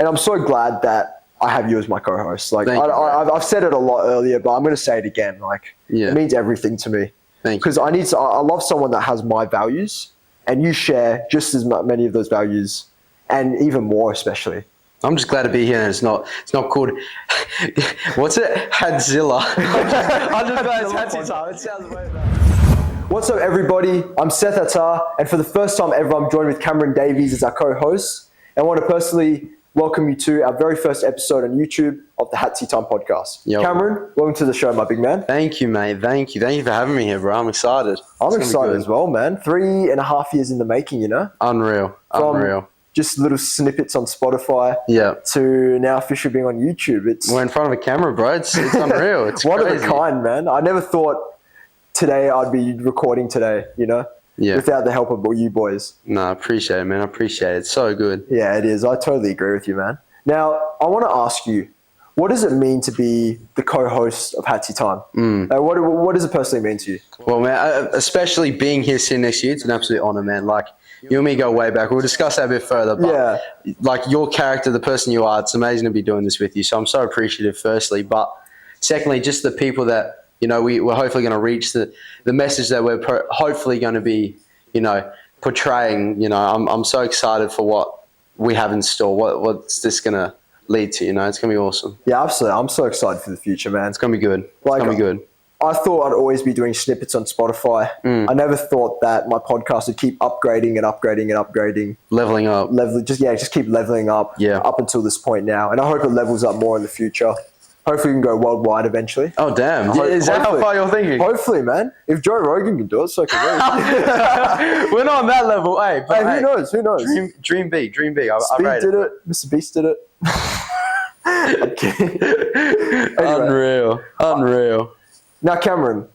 And I'm so glad that I have you as my co-host. Like, Thank you, bro. I've said it a lot earlier, but I'm going to say it again. Like, it means everything to me. Thank you. Because I love someone that has my values, and you share just as many of those values, and even more, especially. I'm just glad to be here, and it's not called what's it? Hadzilla. I'm just glad it's Hattsetime. It sounds way better. What's up, everybody? I'm Seth, and for the first time ever, I'm joined with Cameron Davies as our co-host. And I want to personally welcome you to our very first episode on YouTube of the Hattsetime podcast. Yo. Cameron, welcome to the show, my big man. Thank you, mate. Thank you for having me here, bro. I'm excited. I'm excited as well, man. 3.5 years in the making, you know? Unreal. Just little snippets on Spotify to now officially being on YouTube. We're in front of a camera, bro. It's unreal. It's one crazy. of a kind, man. I never thought today I'd be recording today, you know? Yeah. Without the help of you boys. No, I appreciate it, man. I appreciate it. It's so good. Yeah, it is. I totally agree with you, man. Now, I want to ask you, what does it mean to be the co-host of Hattsetime? What does it personally mean to you? Well, man, especially being here sitting next to you, it's an absolute honor, man. Like, you and me go way back. We'll discuss that a bit further. But like your character, the person you are, it's amazing to be doing this with you. So I'm so appreciative, firstly. But secondly, just the people that, you know, we're hopefully going to reach, the message that we're hopefully going to be, you know, portraying. You know, I'm so excited for what we have in store. What's this going to lead to? You know, it's going to be awesome. Yeah, absolutely. I'm so excited for the future, man. It's going to be good. It's going to be good. I thought I'd always be doing snippets on Spotify. I never thought that my podcast would keep upgrading and upgrading and upgrading. Leveling up. Just keep leveling up up until this point now. And I hope it levels up more in the future. Hopefully we can go worldwide eventually. Oh, damn. Is that how far you're thinking? Hopefully, man. If Joe Rogan can do it, so can we. We're not on that level. Hey, but who knows? Who knows? Dream big. Speed did it. Mr. Beast did it. I'm kidding. Anyway. Unreal. Now, Cameron,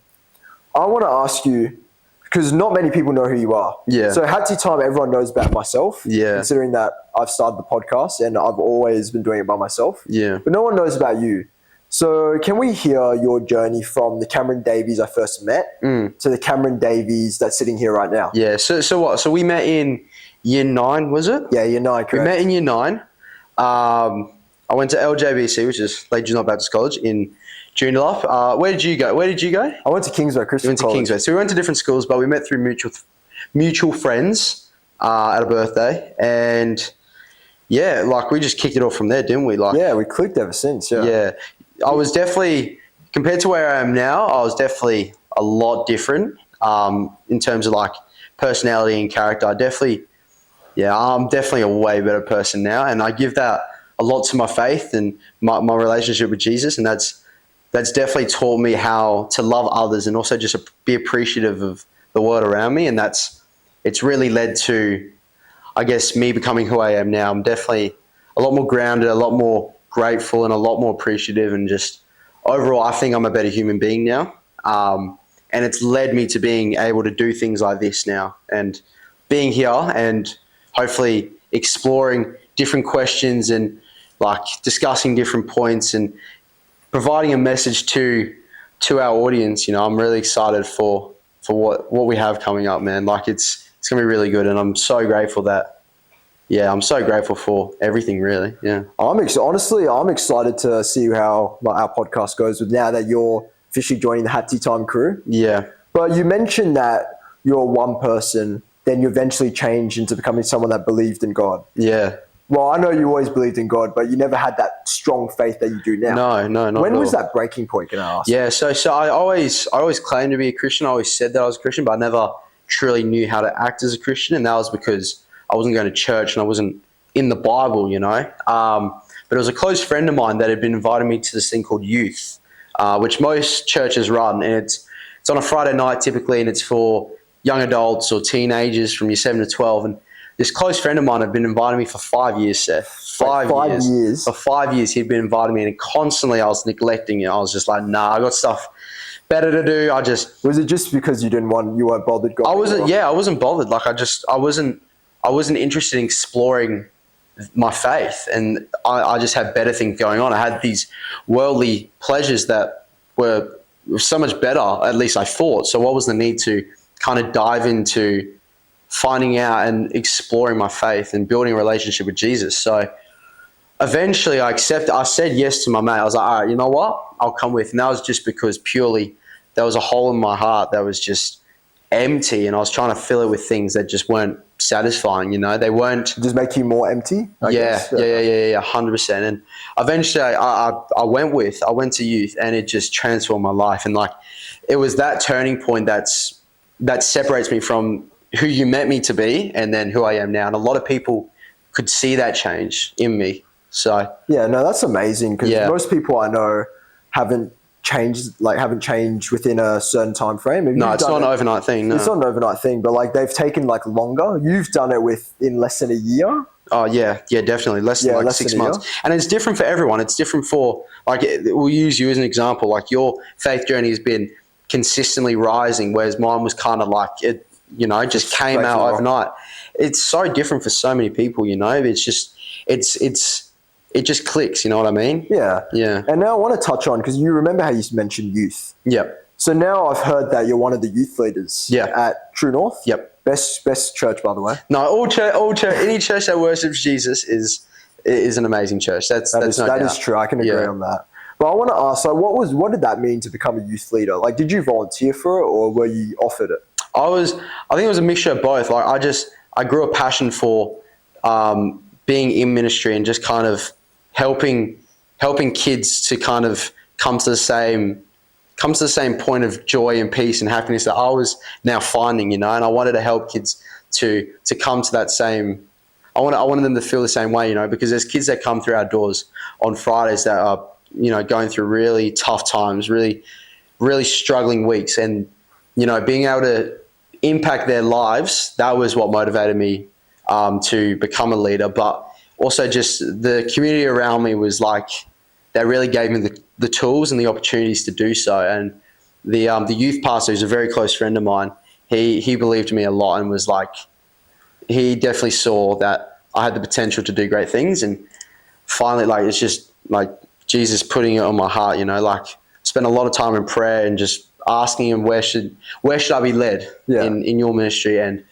I want to ask you, because not many people know who you are. Yeah. So Hattsetime, everyone knows about myself. Yeah. Considering that I've started the podcast and I've always been doing it by myself. Yeah. But no one knows about you. So can we hear your journey from the Cameron Davies I first met to the Cameron Davies that's sitting here right now? Yeah. So what? So we met in year 9, was it? Yeah, year 9, correct. We met in year 9. I went to LJBC, which is Ladies Not Baptist College in Joondalup. Where did you go? I went to Kingsway Christian College. Kingsway. So we went to different schools, but we met through mutual friends at a birthday. And yeah, like we just kicked it off from there, didn't we? Like, yeah, we clicked ever since, Yeah. I was definitely, compared to where I am now, I was definitely a lot different in terms of like personality and character. I'm definitely a way better person now. And I give that a lot to my faith and my relationship with Jesus. And that's definitely taught me how to love others and also just be appreciative of the world around me. And it's really led to, I guess, me becoming who I am now. I'm definitely a lot more grounded, a lot more grateful, and a lot more appreciative. And just overall, I think I'm a better human being now. And it's led me to being able to do things like this now and being here and hopefully exploring different questions and like discussing different points and providing a message to our audience. You know, I'm really excited for what we have coming up, man. Like it's gonna be really good, and I'm so grateful for everything, really. Yeah. Honestly, I'm excited to see how our podcast goes with now that you're officially joining the Hattsetime crew. Yeah. But you mentioned that you're one person, then you eventually changed into becoming someone that believed in God. Yeah. Well, I know you always believed in God, but you never had that strong faith that you do now. No, not When at was all. that breaking point, can I ask? Yeah, so I always claimed to be a Christian. I always said that I was a Christian, but I never truly knew how to act as a Christian, and that was because I wasn't going to church and I wasn't in the Bible, you know. But it was a close friend of mine that had been inviting me to this thing called youth, which most churches run, and it's on a Friday night typically, and it's for young adults or teenagers from year 7 to 12, and this close friend of mine had been inviting me for 5 years, Seth. 5 years. For 5 years, he'd been inviting me, and constantly I was neglecting it. I was just like, nah, I got stuff better to do. Was it just because you weren't bothered going? I wasn't bothered. Like I wasn't interested in exploring my faith, and I just had better things going on. I had these worldly pleasures that were so much better, at least I thought. So what was the need to kind of dive into finding out and exploring my faith and building a relationship with Jesus? So eventually I said yes to my mate. I was like, all right, you know what? I'll come with. And that was just because purely there was a hole in my heart that was just empty, and I was trying to fill it with things that just weren't satisfying. They weren't. Just make you more empty, I guess. Yeah, 100%. And eventually I went to youth, and it just transformed my life. And like, it was that turning point that separates me from who you meant me to be and then who I am now. And a lot of people could see that change in me. So yeah, no, that's amazing, because most people I know haven't changed within a certain time frame. No, it's not an overnight thing. No. It's not an overnight thing, but like they've taken like longer. You've done it within less than a year. Oh yeah, definitely less than like 6 months. And it's different for everyone. It's different for, like, we'll use you as an example. Like, your faith journey has been consistently rising, whereas mine was kind of like it, just came out overnight. It's so different for so many people. It's just it just clicks. You know what I mean? Yeah. Yeah. And now I want to touch on, because you remember how you mentioned youth. Yep. So now I've heard that you're one of the youth leaders. At True North. Yep. Best church, by the way. No, all church, any church that worships Jesus is an amazing church. That is true. I can agree on that. But I want to ask, like, what did that mean to become a youth leader? Like, did you volunteer for it, or were you offered it? I think it was a mixture of both. Like, I grew a passion for being in ministry and just kind of helping kids to kind of come to the same point of joy and peace and happiness that I was now finding, and I wanted to help kids to come to that same. I wanted them to feel the same way, because there's kids that come through our doors on Fridays that are, going through really tough times, really, really struggling weeks, and being able to impact their lives. That was what motivated me to become a leader, but also just the community around me was like, that really gave me the tools and the opportunities to do so. And the youth pastor, who's a very close friend of mine, he believed in me a lot and was like, he definitely saw that I had the potential to do great things. And finally, like, it's just like Jesus putting it on my heart, like, spent a lot of time in prayer and just asking him, where should I be led in your ministry? And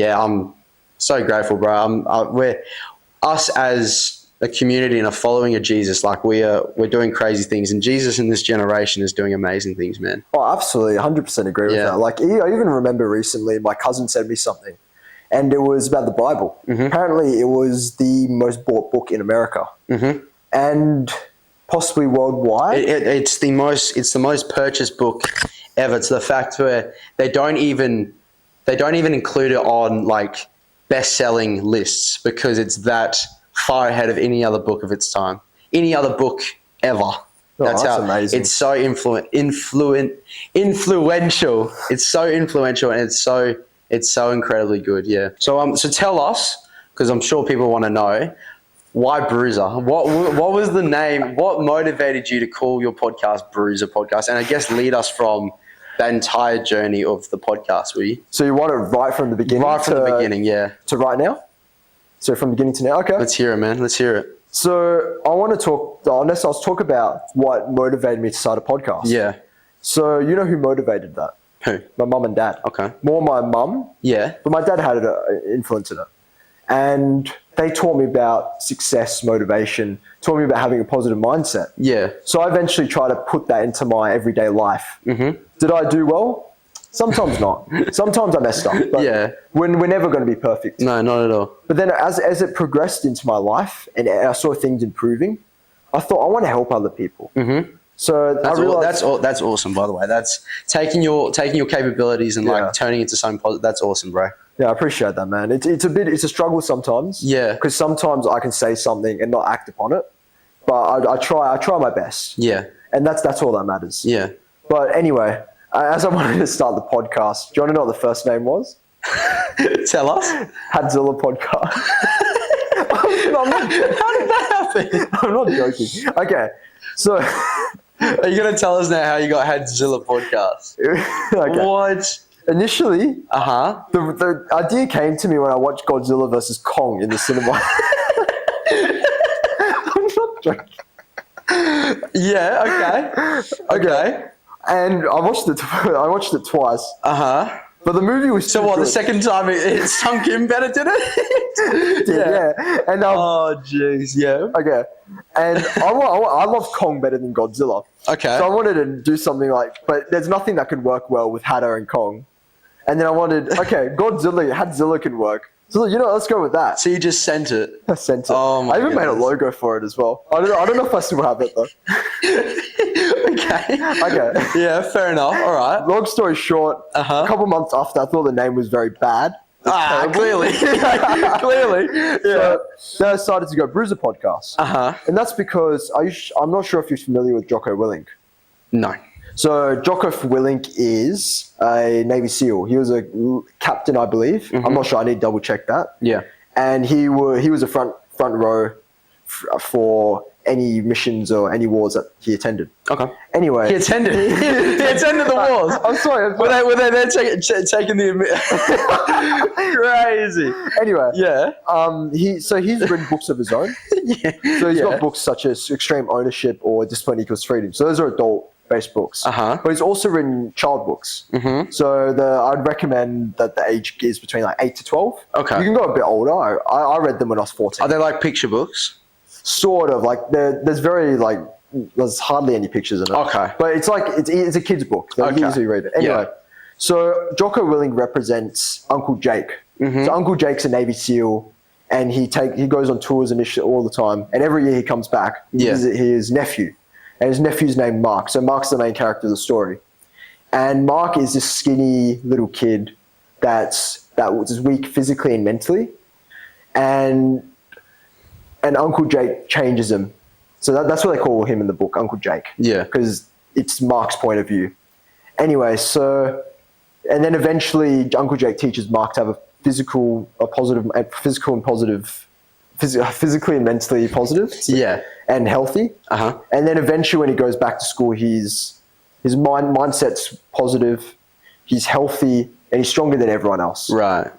I'm so grateful, bro. We're us as a community and a following of Jesus, like, we're doing crazy things, and Jesus in this generation is doing amazing things, man. Oh, absolutely. 100% agree with that. Like, I even remember recently my cousin sent me something, and it was about the Bible. Mm-hmm. Apparently it was the most bought book in America. Mm-hmm. And possibly worldwide. It's the most purchased book ever, to the fact where they don't even include it on like best-selling lists, because it's that far ahead of any other book of its time, any other book ever. That's how amazing. It's so influential. It's so influential, and it's so incredibly good. Yeah. So tell us, because I'm sure people want to know, why Bruiser? What was the name? What motivated you to call your podcast Bruiser Podcast? And I guess lead us from that entire journey of the podcast, will you? So you want it right from the beginning? Right from the beginning, yeah. To right now? So from beginning to now? Okay. Let's hear it, man. Let's hear it. So I want to talk about what motivated me to start a podcast. Yeah. So you know who motivated that? Who? My mum and dad. Okay. More my mum. Yeah. But my dad had an influence in it. And they taught me about success, motivation, taught me about having a positive mindset. Yeah. So I eventually tried to put that into my everyday life. Mm-hmm. Did I do well? Sometimes not. Sometimes I messed up. But we're never going to be perfect. No, not at all. But then as it progressed into my life and I saw things improving, I thought, I want to help other people. Mm-hmm. So I realized that's awesome, by the way. That's taking your capabilities and like turning into something positive. That's awesome, bro. Yeah, I appreciate that, man. It's a struggle sometimes. Yeah. Because sometimes I can say something and not act upon it, but I try my best. Yeah. And that's all that matters. Yeah. But anyway, as I wanted to start the podcast, do you want to know what the first name was? Tell us. Hadzilla Podcast. How did that happen? I'm not joking. Okay, so are you going to tell us now how you got Hadzilla Podcast? Okay. What? Initially, the idea came to me when I watched Godzilla vs. Kong in the cinema. I'm not joking. Yeah. Okay. And I watched it twice. But the movie was So what? The second time it sunk in better, did it? yeah. And Oh jeez, yeah. okay, and I love Kong better than Godzilla. Okay. So I wanted to do something like, but there's nothing that could work well with Hatter and Kong. And then I wanted, okay, Hadzilla can work. So let's go with that. So you just sent it. I sent it. Oh my I even made a goodness. logo for it as well. I don't know if I still have it though. Okay. Okay. Yeah, fair enough. All right. Long story short, Uh-huh. a couple months after, I thought the name was very bad. Clearly. Clearly. Yeah. So then I decided to go Bruiser Podcast. Uh-huh. And that's because I'm not sure if you're familiar with Jocko Willink. No. So Jocko Willink is a Navy SEAL. He was a captain, I believe. I'm not sure. I need to double check that. Yeah. And he was a front row for any missions or any wars that he attended. Okay. Anyway, He attended. He attended the wars. I'm sorry. Were they there taking the crazy? Anyway, Yeah. he's written books of his own. Yeah. So he's got books such as Extreme Ownership or Discipline Equals Freedom. So those are adult-based books. Uh-huh. But he's also written child books. Mm-hmm. So I'd recommend that the age is between like 8 to 12. Okay. You can go a bit older. I read them when I was 14. Are they like picture books? Sort of like there's hardly any pictures in it. Okay. But it's like it's a kid's book. So you can easily read it. Anyway, so Jocko Willink represents Uncle Jake. Mm-hmm. So Uncle Jake's a Navy SEAL, and he goes on tours and shit all the time. And every year he comes back. Yeah. Visit his nephew, and his nephew's named Mark. So Mark's the main character of the story, and Mark is this skinny little kid that was weak physically and mentally, and Uncle Jake changes him. So that's what they call him in the book, Uncle Jake. Yeah. Because it's Mark's point of view. Anyway, and then eventually Uncle Jake teaches Mark to have physically and mentally positive. Yeah. And healthy. Uh-huh. And then eventually when he goes back to school, his mindset's positive, he's healthy, and he's stronger than everyone else. Right.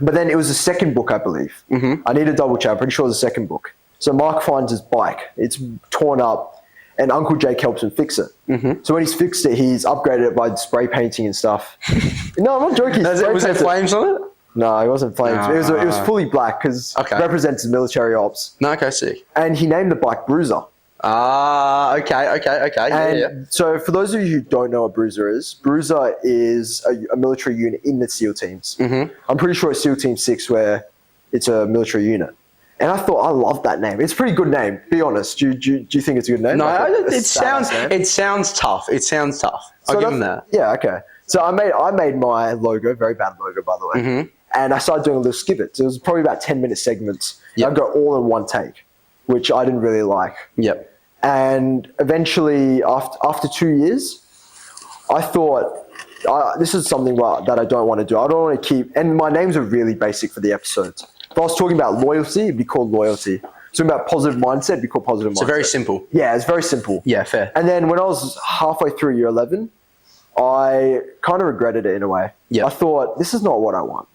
But then it was the second book, I believe. Mm-hmm. I need to double check. I'm pretty sure it was the second book. So Mark finds his bike. It's torn up, and Uncle Jake helps him fix it. Mm-hmm. So when he's fixed it, he's upgraded it by spray painting and stuff. No, I'm not joking. Was there flames on it? No, it wasn't flames. It was fully black because it represents military ops. No, okay, sick. And he named the bike Bruiser. Okay. And so for those of you who don't know what Bruiser is a military unit in the SEAL teams. Mm-hmm. I'm pretty sure it's SEAL Team 6 where it's a military unit. And I thought, I love that name. It's a pretty good name, be honest. Do you think it's a good name? No, it sounds tough. It sounds tough. I'll give him that. Yeah, okay. So I made my logo, very bad logo by the way. Mm-hmm. And I started doing a little skivets. It was probably about 10-minute segments. Yep. I'd go all in one take, which I didn't really like. Yep. And eventually, after 2 years, I thought, this is something that I don't want to do. I don't want to keep, and my names are really basic for the episodes. If I was talking about loyalty, it'd be called loyalty. Talking about positive mindset, it'd be called positive mindset. So very simple. Yeah, it's very simple. Yeah, fair. And then when I was halfway through year 11, I kind of regretted it in a way. Yep. I thought, this is not what I want.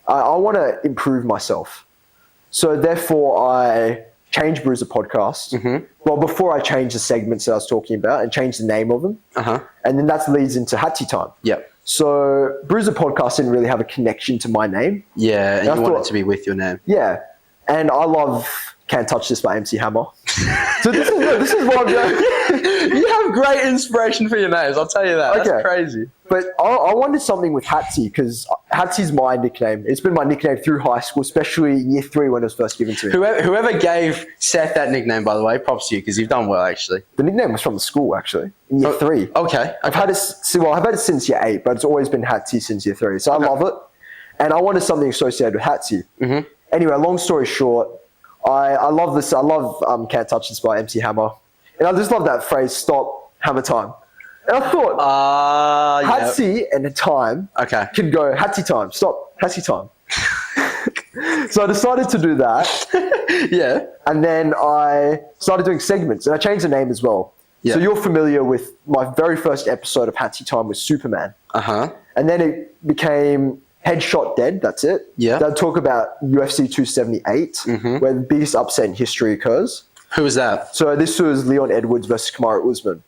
I want to improve myself. So therefore, I changed Bruiser Podcast. Mm-hmm. Well, before I changed the segments that I was talking about and changed the name of them. Uh-huh. And then that leads into Hattsetime. Yep. So Bruiser Podcast didn't really have a connection to my name. Yeah, and you want it to be with your name. Yeah. And I love Can't Touch This by MC Hammer. So this is what I'm doing. You have great inspiration for your names, I'll tell you that. Okay. That's crazy. But I wanted something with Hatsy because Hatsy's my nickname. It's been my nickname through high school, especially year 3 when it was first given to me. Whoever gave Seth that nickname, by the way, props to you because you've done well, actually. The nickname was from the school, actually, in year 3. Okay. I've had it since year 8, but it's always been Hatsy since year 3. So I love it. And I wanted something associated with Hatsy. Mm-hmm. Anyway, long story short, I love this. I love Can't Touch This by MC Hammer. And I just love that phrase, stop, hammer time. And I thought, Hatsy and a time can go, Hatsy time, stop, Hatsy time. So I decided to do that. Yeah. And then I started doing segments, and I changed the name as well. Yeah. So you're familiar with my very first episode of Hattsetime with Superman. Uh-huh. And then it became Headshot Dead, that's it. Yeah. They'll talk about UFC 278, where the biggest upset in history occurs. Who was that? So this was Leon Edwards versus Kamaru Usman.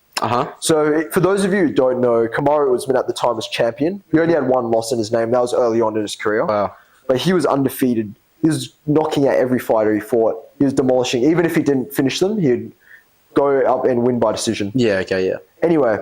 So for those of you who don't know, Kamaru Usman at the time was champion. He only had one loss in his name. That was early on in his career. Wow. But he was undefeated. He was knocking out every fighter he fought. He was demolishing. Even if he didn't finish them, he'd go up and win by decision. Yeah, okay, yeah. Anyway,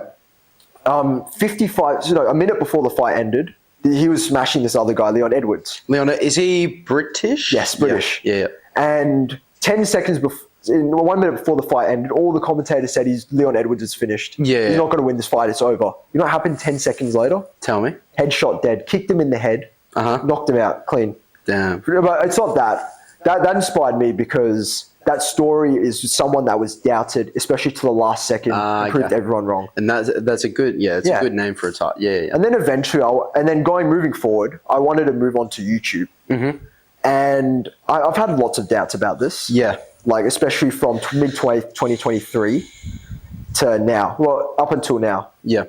55, a minute before the fight ended, he was smashing this other guy, Leon Edwards. Leon, is he British? Yes, British. Yeah. And 10 seconds before, 1 minute before the fight ended, all the commentators said Leon Edwards is finished. Yeah. He's not going to win this fight. It's over. You know what happened 10 seconds later? Tell me. Headshot dead. Kicked him in the head. Knocked him out clean. Damn. But it's not that. That inspired me because that story is someone that was doubted, especially to the last second, and proved everyone wrong. And that's a good, a good name for a type. Yeah. And then eventually, moving forward, I wanted to move on to YouTube. Mm-hmm. And I've had lots of doubts about this. Yeah. Like, especially from mid-2023 to now. Well, up until now. Yeah.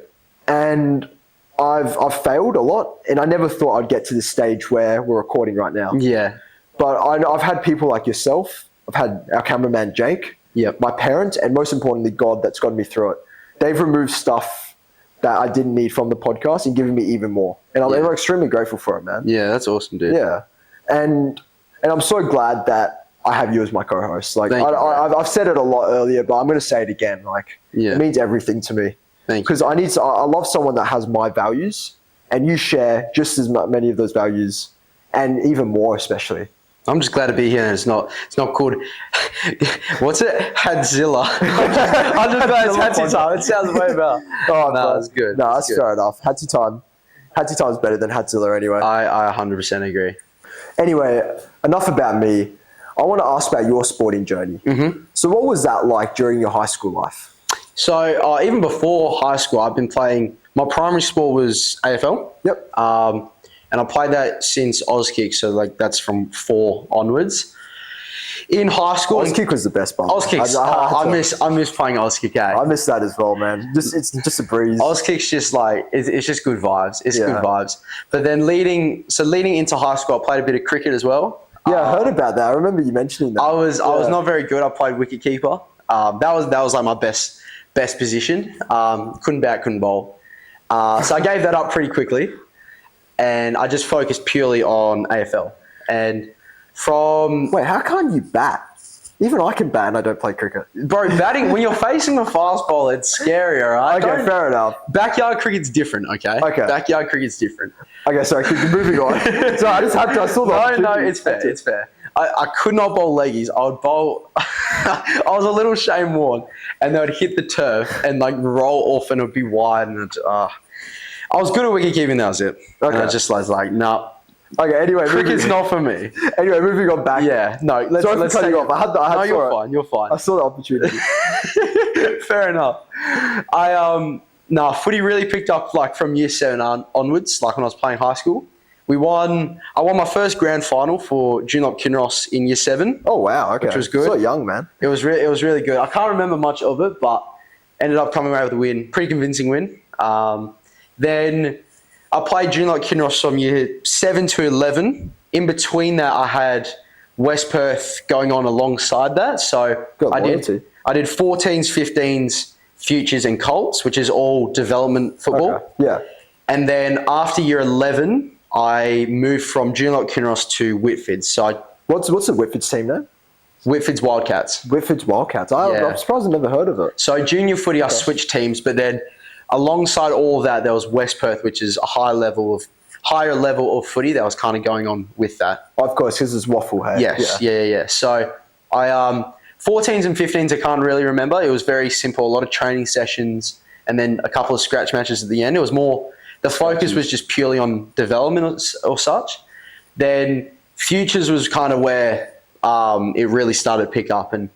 And I've failed a lot, and I never thought I'd get to this stage where we're recording right now. Yeah. But I've had people like yourself. I've had our cameraman, Jake. Yep. My parents, and most importantly, God that's gotten me through it. They've removed stuff that I didn't need from the podcast and given me even more. And I'm extremely grateful for it, man. Yeah, that's awesome, dude. Yeah. And I'm so glad that I have you as my co-host. Like, I've said it a lot earlier, but I'm going to say it again. Like, it means everything to me. Thank you. Because I love someone that has my values, and you share just as many of those values, and even more, especially. I'm just glad to be here, and it's not called what's it? Hadzilla. I'm just glad it's Hattsetime. It sounds way better. Oh no, it's good. No, that's fair enough. Hattsetime is better than Hatzilla anyway. I 100% agree. Anyway, enough about me. I want to ask about your sporting journey. Mm-hmm. So what was that like during your high school life? So even before high school, I've been playing. My primary sport was AFL. Yep. And I played that since Auskick, so like that's from 4 onwards. In high school, Auskick was the best one. Auskick, I miss playing Auskick. I miss that as well, man. It's just a breeze. Auskick's just like it's just good vibes. It's good vibes. But then leading into high school, I played a bit of cricket as well. Yeah, I heard about that. I remember you mentioning that. I was not very good. I played wicket keeper. That was like my best position. Couldn't bat, couldn't bowl. So I gave that up pretty quickly. And I just focused purely on AFL. And Wait, how can't you bat? Even I can bat and I don't play cricket. Bro, batting, when you're facing the fast ball, it's scary, all right? Okay, fair enough. Backyard cricket's different, okay? Okay. Backyard cricket's different. Okay, sorry, keep moving on. So I saw that. No, it's fair. I could not bowl leggies. I would bowl... I was a little Shane Warne, and they would hit the turf and like roll off and it would be wide and I was good at wicket keeping, that was it. Okay. And I just was like, nah. Okay, anyway. Cricket's not for me. Anyway, moving on back. Yeah, no. Let's cut you off. You're fine. I saw the opportunity. Fair enough. Footy really picked up like from year 7 onwards, like when I was playing high school. I won my first grand final for Junior Kinross in year 7. Oh, wow. Okay. Which was good. So young, man. It was really good. I can't remember much of it, but ended up coming away with a win. Pretty convincing win. Then I played Junior Kinross from year 7 to 11. In between that, I had West Perth going on alongside that. So I did 14s, 15s, futures and Colts, which is all development football. Okay. Yeah. And then after year 11, I moved from Junior Kinross to Whitford. So what's the Whitford's team now? Whitford's Wildcats. Whitford's Wildcats. I'm surprised I've never heard of it. So junior footy, I switched teams, but then alongside all of that, there was West Perth, which is a higher level of footy that was kind of going on with that. Of course, because it's waffle, hey? Yes, yeah. So I 14s and 15s, I can't really remember. It was very simple, a lot of training sessions, and then a couple of scratch matches at the end. It was more, the focus was just purely on development or such. Then futures was kind of where it really started to pick up, and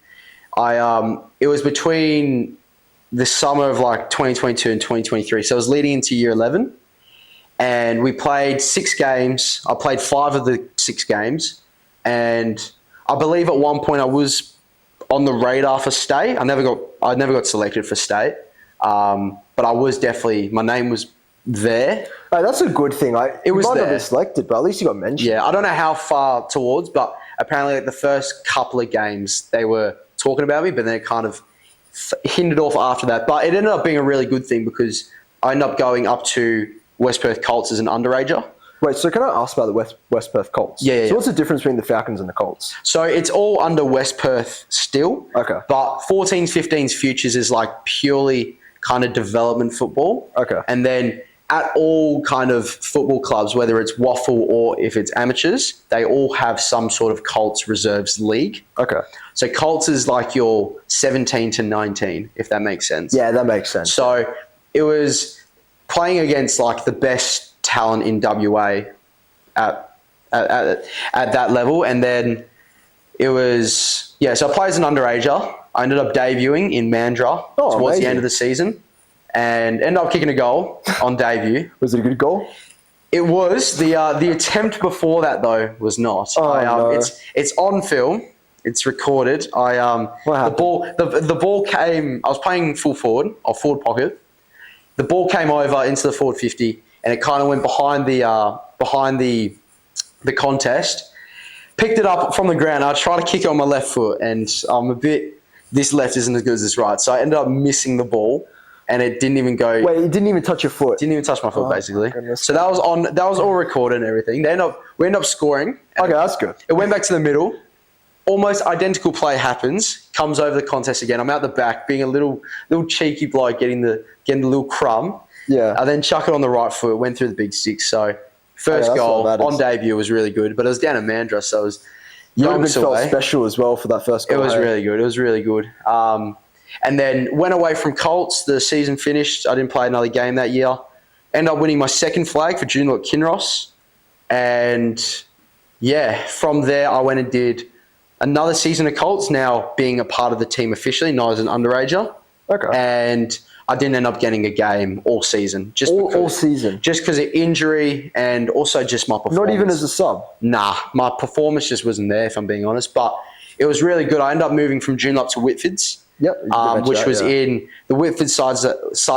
it was between the summer of like 2022 and 2023. So I was leading into year 11 and we played 6 games. I played 5 of the 6 games. And I believe at one point I was on the radar for state. I never got selected for state. But I was definitely, my name was there. Hey, that's a good thing. You might not be selected, but at least you got mentioned. Yeah, I don't know how far towards, but apparently like the first couple of games they were talking about me, but then it kind of hindered off after that. But it ended up being a really good thing because I ended up going up to West Perth Colts as an underager. Wait, so can I ask about the West Perth Colts? Yeah. So what's the difference between the Falcons and the Colts? So it's all under West Perth still. Okay. But 14s, 15s futures is like purely kind of development football. Okay. And then at all kind of football clubs, whether it's Waffle or if it's amateurs, they all have some sort of Colts reserves league. Okay. So Colts is like your 17 to 19, if that makes sense. Yeah, that makes sense. So it was playing against like the best talent in WA at that level. And then it was, so I played as an underager. I ended up debuting in Mandurah towards amazing. the end of the season and ended up kicking a goal on debut. Was it a good goal? It was. The attempt before that, though, was not. No. It's on film. It's recorded. What happened? The ball came. I was playing full forward or forward pocket. The ball came over into the forward 50, and it kind of went behind the contest. Picked it up from the ground. I tried to kick it on my left foot, and this left isn't as good as this right. So I ended up missing the ball, and it didn't even go. Wait, it didn't even touch your foot? Didn't even touch my foot, basically. Goodness. So that was all recorded and everything. We ended up scoring. Okay, that's good. It went back to the middle. Almost identical play happens. Comes over the contest again. I'm out the back, being a little cheeky bloke, getting the little crumb. Yeah. I then chuck it on the right foot. Went through the big six. So first goal on debut was really good, but it was down in Mandurah, so it was. You would have felt special as well for that first goal. It was really good. It was really good. And then went away from Colts. The season finished. I didn't play another game that year. Ended up winning my second flag for junior at Kinross. And from there I went and did another season of Colts, now being a part of the team officially, not as an underager. Okay. And I didn't end up getting a game all season. All season? Just because of injury and also just my performance. Not even as a sub? Nah, my performance just wasn't there, if I'm being honest. But it was really good. I ended up moving from junior up to Whitfords. Yep. Which was in the Whitford side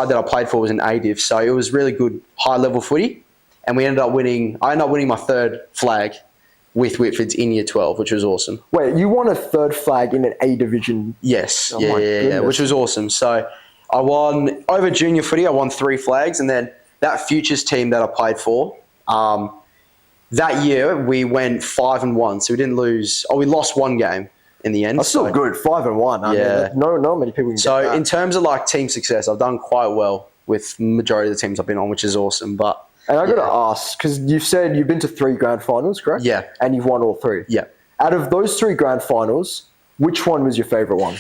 that I played for was in A-Div. So it was really good high-level footy. And I ended up winning my third flag with Whitfords in year 12, which was awesome. Wait, you won a third flag in an A division? Yes. Oh yeah, which was awesome. So I won, over junior footy, I won 3 flags. And then that futures team that I played for, that year we went 5-1. So we didn't lose, we lost 1 game in the end. That's still good, 5-1. I mean, not many people can so get that. In terms of like team success, I've done quite well with majority of the teams I've been on, which is awesome. And I got to ask, because you've said you've been to 3 grand finals, correct? Yeah. And you've won all 3. Yeah. Out of those 3 grand finals, which one was your favourite one?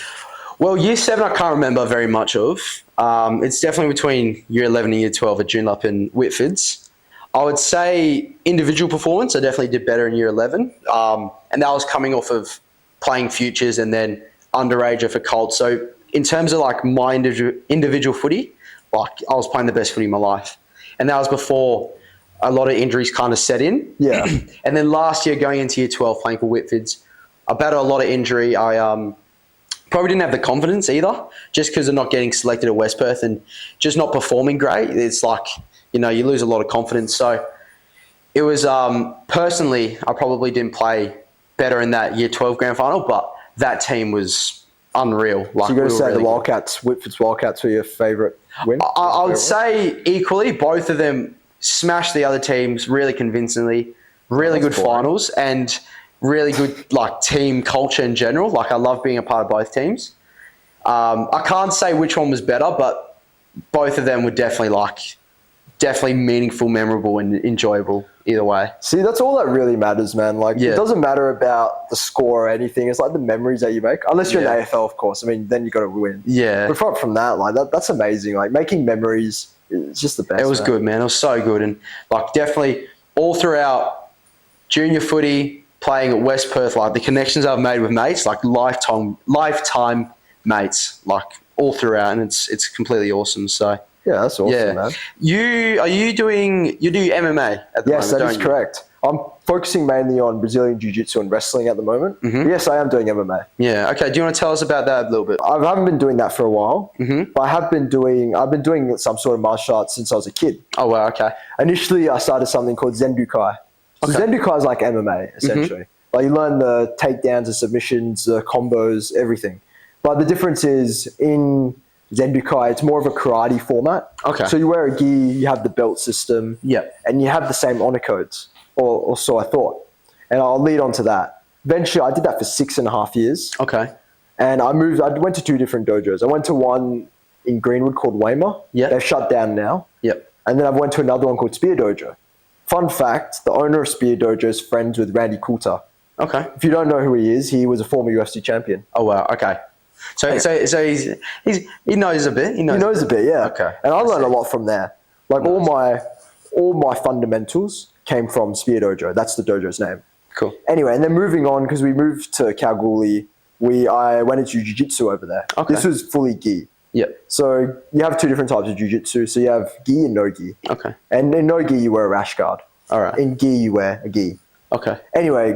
Well, year 7 I can't remember very much of. It's definitely between year 11 and year 12 at Joondalup and Whitfords. I would say individual performance, I definitely did better in year 11. And that was coming off of playing futures and then underager for Colts. So in terms of like my individual footy, like I was playing the best footy in my life. And that was before a lot of injuries kind of set in. Yeah. And then last year, going into year 12, playing for Whitfords, I battled a lot of injury. I probably didn't have the confidence either, just because of not getting selected at West Perth and just not performing great. It's like, you lose a lot of confidence. So it was, personally, I probably didn't play better in that year 12 grand final, but that team was unreal. Like, so you're going to say really the Wildcats, Whitfords Wildcats were your favourite win? I would say equally, both of them smashed the other teams really convincingly, really good finals, and really good like team culture in general. Like I love being a part of both teams. I can't say which one was better, but both of them were definitely meaningful, memorable, and enjoyable either way. See, that's all that really matters, man. Like, it doesn't matter about the score or anything. It's like the memories that you make. Unless you're in the AFL, of course. I mean, then you got to win. Yeah. But apart from that, like, that's amazing. Like, making memories is just the best. It was good, man. It was so good. And, like, definitely all throughout junior footy, playing at West Perth, like, the connections I've made with mates, like, lifetime mates, like, all throughout. And it's completely awesome. So... yeah, that's awesome, man. You do MMA at the moment, Yes, that is correct. I'm focusing mainly on Brazilian Jiu-Jitsu and wrestling at the moment. Mm-hmm. But yes, I am doing MMA. Yeah, okay. Do you want to tell us about that a little bit? I haven't been doing that for a while, but I've been doing some sort of martial arts since I was a kid. Oh, wow, okay. Initially, I started something called Zenbukai. So Zenbukai is like MMA, essentially. Like you learn the takedowns, the submissions, the combos, everything. But the difference is in Zenbukai, it's more of a karate format. Okay. So you wear a gi, you have the belt system, and you have the same honor codes, or so I thought. And I'll lead on to that. Eventually, I did that for 6.5 years. Okay. And I went to 2 different dojos. I went to one in Greenwood called Weimar. Yeah. They've shut down now. Yep. And then I went to another one called Spear Dojo. Fun fact, the owner of Spear Dojo is friends with Randy Coulter. Okay. If you don't know who he is, he was a former UFC champion. Oh wow. Okay. So he knows a bit. He knows a bit, yeah. Okay. And I learned a lot from there. Like all my fundamentals came from Spear Dojo. That's the dojo's name. Cool. Anyway, and then moving on, because we moved to Kalgoorlie, I went into jiu-jitsu over there. Okay. This was fully gi. Yep. So you have 2 different types of jiu-jitsu. So you have gi and no gi. Okay. And in no gi, you wear a rash guard. All right. In gi, you wear a gi. Okay. Anyway,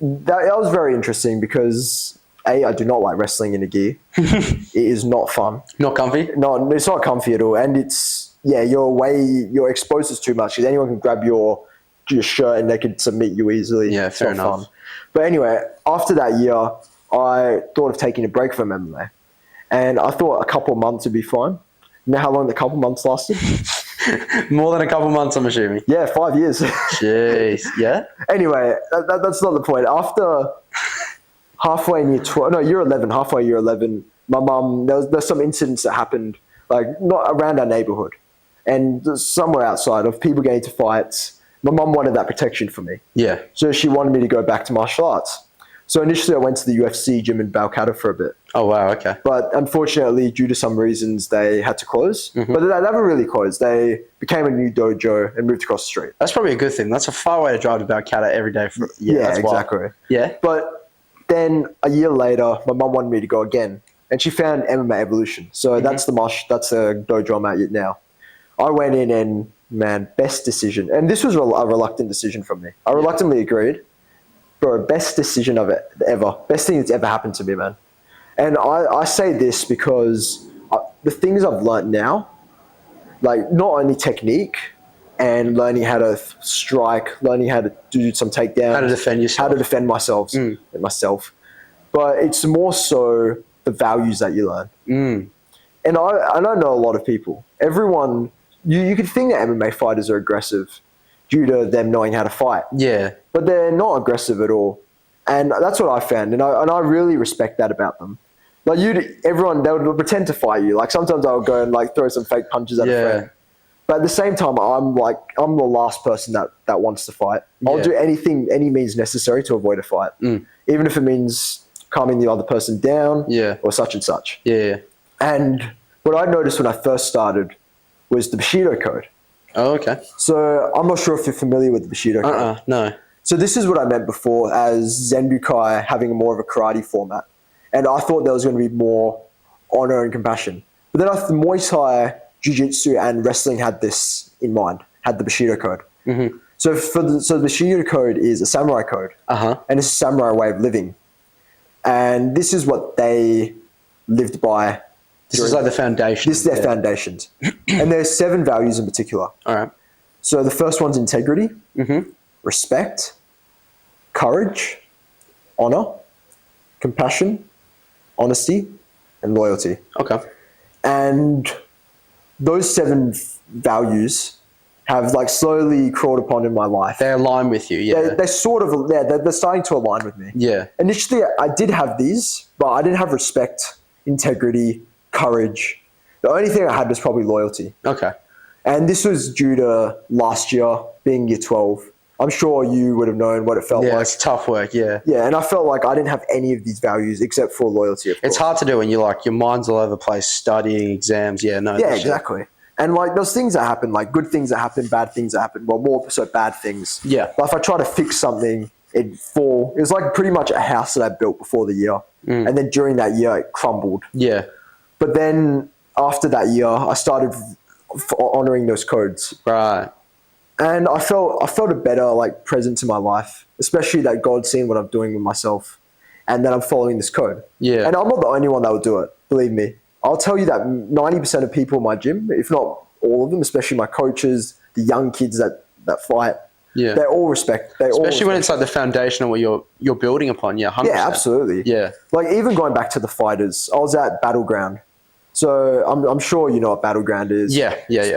that was very interesting because I do not like wrestling in a gi. It is not fun. Not comfy? No, it's not comfy at all. And you're exposed to too much because anyone can grab your shirt and they can submit you easily. Yeah, it's fair not enough. fun. But anyway, after that year, I thought of taking a break from MMA. And I thought a couple of months would be fine. You know how long the couple of months lasted? More than a couple months, I'm assuming. Yeah, 5 years. Jeez. Yeah? Anyway, that's not the point. After halfway in year 11, halfway year 11, my mum, there's some incidents that happened, like not around our neighborhood and somewhere outside of people getting into fights. My mum wanted that protection for me. Yeah. So she wanted me to go back to martial arts. So initially I went to the UFC gym in Balcata for a bit. Oh, wow. Okay. But unfortunately, due to some reasons, they had to close. Mm-hmm. But they never really closed. They became a new dojo and moved across the street. That's probably a good thing. That's a far way to drive to Balcata every day. That's exactly. Wild. Yeah. But then a year later, my mum wanted me to go again. And she found MMA Evolution. So that's the dojo I'm at now. I went in and, man, best decision. And this was a reluctant decision from me. I reluctantly agreed. Bro, best decision of it ever. Best thing that's ever happened to me, man. And I say this because the things I've learned now, like not only technique and learning how to strike, learning how to do some takedowns. How to defend yourself. How to defend myself. But it's more so the values that you learn. And I don't know a lot of people. Everyone, you could think that MMA fighters are aggressive due to them knowing how to fight. Yeah. But they're not aggressive at all. And that's what I found. And I really respect that about them. Like everyone, they would pretend to fight you. Like sometimes I would go and like throw some fake punches at a friend. But at the same time, I'm the last person that wants to fight. I'll do anything, any means necessary to avoid a fight. Even if it means calming the other person down or such and such. Yeah. And what I noticed when I first started was the Bushido code. Oh, okay. So I'm not sure if you're familiar with the Bushido code. No. So this is what I meant before as Zenbukai having more of a karate format. And I thought there was going to be more honor and compassion. But then the Muay Thai, Jiu-Jitsu and wrestling had this in mind, had the Bushido code. Mm-hmm. So the Bushido code is a samurai code. And it's a samurai way of living. And this is what they lived by. This is like the foundation. This is their foundations. And there's 7 values in particular. All right. So the first one's integrity, respect, courage, honor, compassion, honesty, and loyalty. Okay. And those 7 values have like slowly crawled upon in my life. They align with you, yeah. They're sort of, they're starting to align with me. Yeah. Initially, I did have these, but I didn't have respect, integrity, courage. The only thing I had was probably loyalty. Okay. And this was due to last year being year 12. I'm sure you would have known what it felt like. Yeah, it's tough work, yeah. Yeah, and I felt like I didn't have any of these values except for loyalty, of course. It's hard to do when you're like, your mind's all over the place, studying, exams, yeah, exactly. And like those things that happen, like good things that happen, bad things that happen, well, more so bad things. Yeah. But if I try to fix something, it'd fall. It was like pretty much a house that I built before the year. And then during that year, it crumbled. Yeah. But then after that year, I started honoring those codes. Right. And I felt a better like presence in my life, especially that God's seeing what I'm doing with myself and that I'm following this code. Yeah. And I'm not the only one that would do it, believe me. I'll tell you that 90% of people in my gym, if not all of them, especially my coaches, the young kids that fight, Yeah. They all respect. Especially when it's like the foundation of what you're building upon. Yeah, 100%. Yeah, absolutely. Yeah. Like even going back to the fighters, I was at Battleground. So I'm sure you know what Battleground is. Yeah.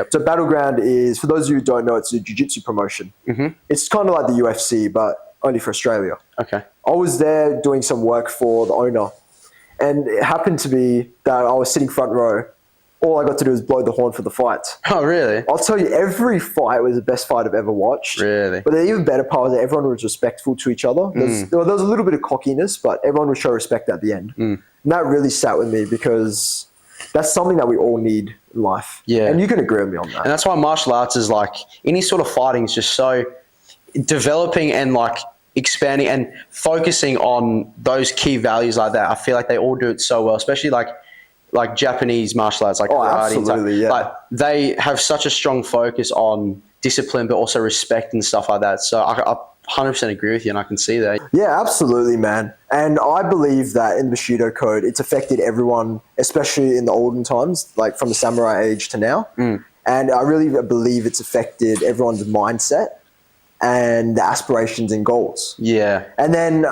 So Battleground is, for those of you who don't know, it's a jiu-jitsu promotion. Mm-hmm. It's kind of like the UFC, but only for Australia. Okay. I was there doing some work for the owner, and it happened to be that I was sitting front row. All I got to do was blow the horn for the fights. Oh, really? I'll tell you, every fight was the best fight I've ever watched. Really? But the even better part was that everyone was respectful to each other. There was a little bit of cockiness, but everyone would show respect at the end. And that really sat with me because that's something that we all need in life. Yeah. And you can agree with me on that. And that's why martial arts is like, any sort of fighting is just so developing and like expanding and focusing on those key values like that. I feel like they all do it so well, especially like Japanese martial arts, like karate. Absolutely, yeah. Like they have such a strong focus on discipline, but also respect and stuff like that. So I 100% agree with you, and I can see that. Yeah, absolutely, man. And I believe that in the Bushido Code, it's affected everyone, especially in the olden times, like from the samurai age to now. And I really believe it's affected everyone's mindset and the aspirations and goals. Yeah. And then,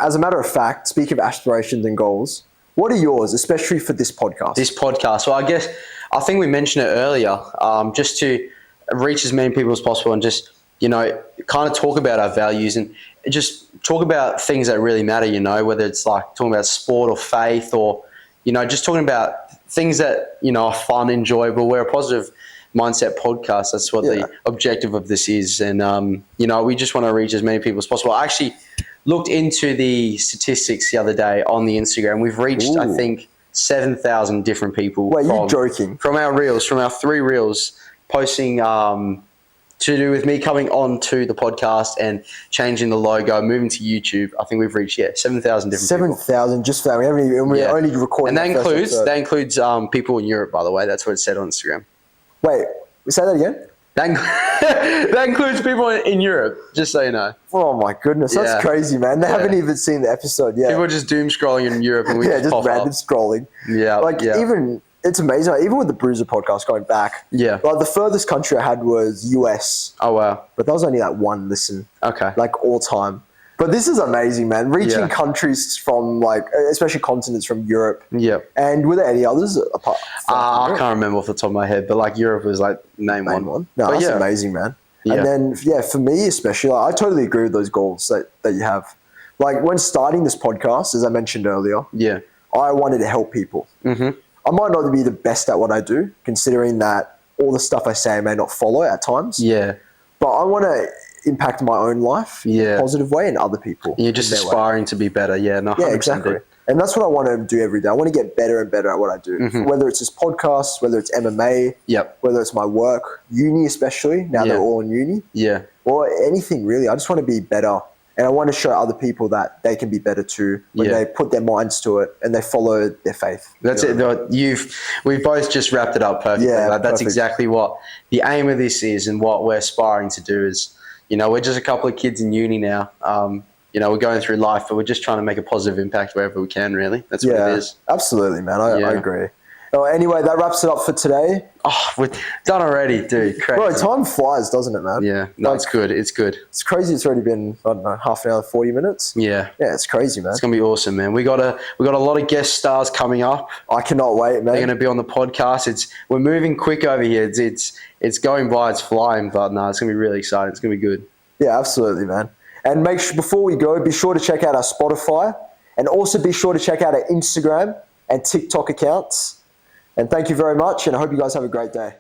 as a matter of fact, speaking of aspirations and goals, what are yours, especially for this podcast? This podcast. Well, I think we mentioned it earlier, just to reach as many people as possible and just, kind of talk about our values and just talk about things that really matter, whether it's like talking about sport or faith or, just talking about things that, are fun, enjoyable. We're a positive mindset podcast. That's what the objective of this is. And, we just want to reach as many people as possible. I actually looked into the statistics the other day on the Instagram. We've reached, I think, 7,000 different people. Wait, you're joking? From our reels, from our 3 reels, posting to do with me coming on to the podcast and changing the logo, moving to YouTube. I think we've reached 7,000 different 7,000 just for that. We're only recording. And that includes people in Europe, by the way. That's what it said on Instagram. Wait, say that again. That includes people in Europe, just so you know. Oh my goodness, that's crazy, man. They haven't even seen the episode yet. People are just doom scrolling in Europe and we just pop random up. scrolling. Even it's amazing. Even with the Bruiser podcast going back, like the furthest country I had was US. Oh wow! But that was only like 1 listen. Okay. Like all time. But this is amazing, man. Reaching countries from especially continents from Europe. Yep. And were there any others apart? I can't remember off the top of my head, but like Europe was like main one. No, that's amazing, man. Yeah. And then, for me especially, I totally agree with those goals that you have. Like when starting this podcast, as I mentioned earlier, I wanted to help people. Mm-hmm. I might not be the best at what I do, considering that all the stuff I say I may not follow at times. Yeah. But I want to impact my own life in a positive way and other people. You're just aspiring to be better. Yeah, no, 100%. Yeah, exactly. And that's what I want to do every day. I want to get better and better at what I do. Mm-hmm. Whether it's this podcast, whether it's MMA, whether it's my work, uni especially, now they're all in uni. Yeah. Or anything really. I just want to be better. And I want to show other people that they can be better too when they put their minds to it and they follow their faith. That's it. We've both just wrapped it up perfectly. Yeah, that's exactly what the aim of this is and what we're aspiring to do is, we're just a couple of kids in uni now. We're going through life, but we're just trying to make a positive impact wherever we can, really. That's what it is. Absolutely, man. I agree. Well, anyway, that wraps it up for today. Oh, we're done already, dude. Crazy. Bro, time flies, doesn't it, man? Yeah. No, it's good. It's good. It's crazy. It's already been, I don't know, half an hour, 40 minutes. Yeah. Yeah, it's crazy, man. It's going to be awesome, man. We got a lot of guest stars coming up. I cannot wait, man. They're going to be on the podcast. We're moving quick over here. It's going by. It's flying, but no, it's going to be really exciting. It's going to be good. Yeah, absolutely, man. And make sure, before we go, be sure to check out our Spotify and also be sure to check out our Instagram and TikTok accounts. And thank you very much, and I hope you guys have a great day.